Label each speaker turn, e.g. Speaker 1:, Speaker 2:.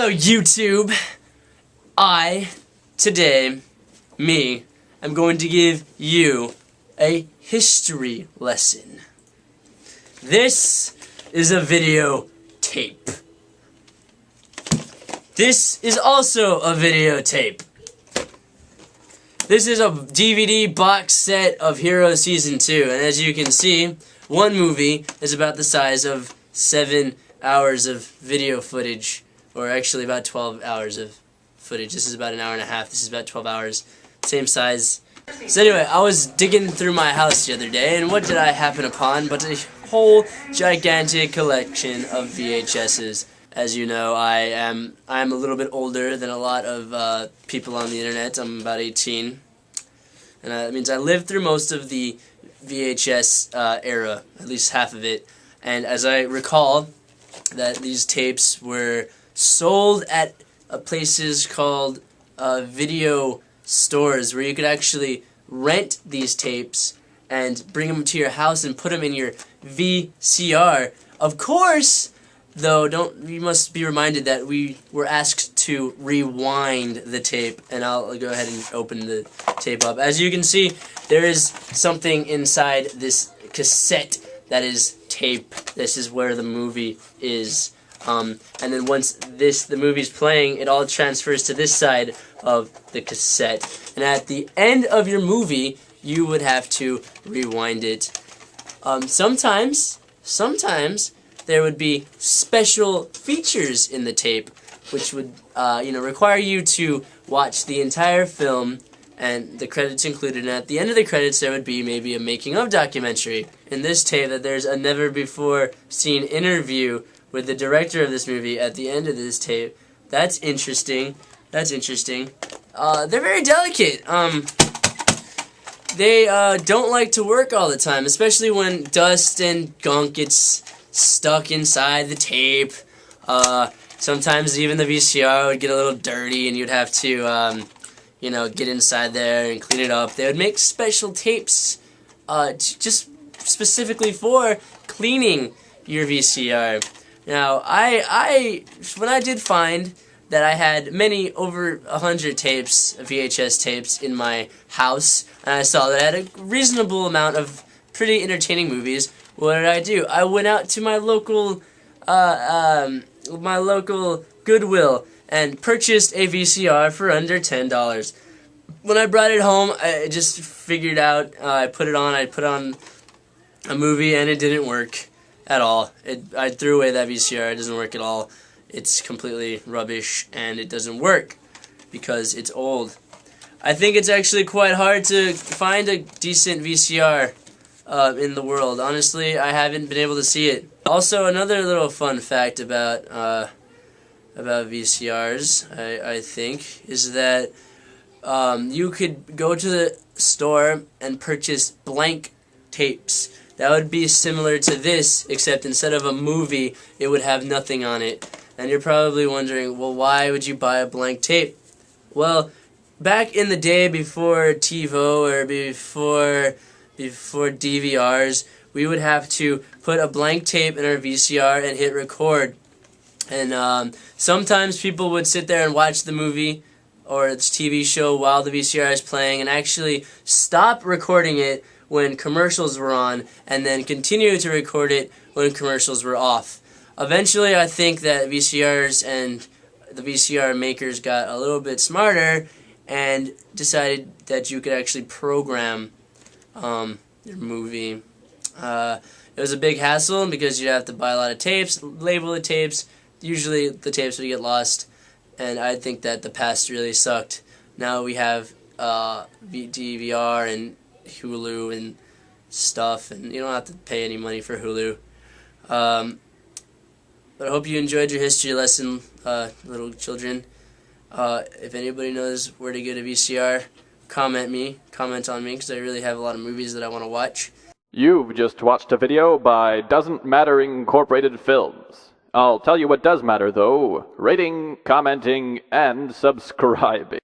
Speaker 1: Hello YouTube! Today, I'm going to give you a history lesson. This is a videotape. This is also a videotape. This is a DVD box set of Heroes Season 2, and as you can see, one movie is about the size of 7 hours of video footage, or actually about 12 hours of footage. This is about an hour and a half, this is about 12 hours, same size. So anyway, I was digging through my house the other day, and what did I happen upon but a whole gigantic collection of VHSs. As you know, I'm a little bit older than a lot of people on the internet. I'm about 18, and that means I lived through most of the VHS era, at least half of it. And as I recall, that these tapes were sold at places called video stores, where you could actually rent these tapes and bring them to your house and put them in your VCR. Of course, though, you must be reminded that we were asked to rewind the tape, and I'll go ahead and open the tape up. As you can see, there is something inside this cassette that is tape. This is where the movie is. And then once the movie's playing, it all transfers to this side of the cassette. And at the end of your movie, you would have to rewind it. Sometimes there would be special features in the tape, which would require you to watch the entire film and the credits included. And at the end of the credits, there would be maybe a making-of documentary. In this tape, that there's a never-before-seen interview with the director of this movie at the end of this tape. That's interesting. That's interesting. They're very delicate. They don't like to work all the time, especially when dust and gunk gets stuck inside the tape. Sometimes even the VCR would get a little dirty, and you'd have to, get inside there and clean it up. They would make special tapes just specifically for cleaning your VCR. Now, when I did find that I had over 100 tapes, VHS tapes, in my house, and I saw that I had a reasonable amount of pretty entertaining movies, what did I do? I went out to my local Goodwill and purchased a VCR for under $10. When I brought it home, I just figured out, I put on a movie, and it didn't work at all. I threw away that VCR. It doesn't work at all. It's completely rubbish, and it doesn't work because it's old. I think it's actually quite hard to find a decent VCR in the world. Honestly, I haven't been able to see it. Also, another little fun fact about VCRs, I think, is that you could go to the store and purchase blank tapes. That would be similar to this, except instead of a movie, it would have nothing on it. And you're probably wondering, well, why would you buy a blank tape? Well, back in the day before TiVo or before DVRs, we would have to put a blank tape in our VCR and hit record. And sometimes people would sit there and watch the movie or its TV show while the VCR is playing and actually stop recording it when commercials were on, and then continue to record it when commercials were off. Eventually, I think that VCRs and the VCR makers got a little bit smarter and decided that you could actually program your movie. It was a big hassle because you'd have to buy a lot of tapes, label the tapes. Usually the tapes would get lost, and I think that the past really sucked. Now we have DVR and Hulu and stuff, and you don't have to pay any money for Hulu. But I hope you enjoyed your history lesson, little children. If anybody knows where to get a VCR, comment on me, because I really have a lot of movies that I want to watch.
Speaker 2: You've just watched a video by Doesn't Matter Incorporated Films. I'll tell you what does matter, though: rating, commenting, and subscribing.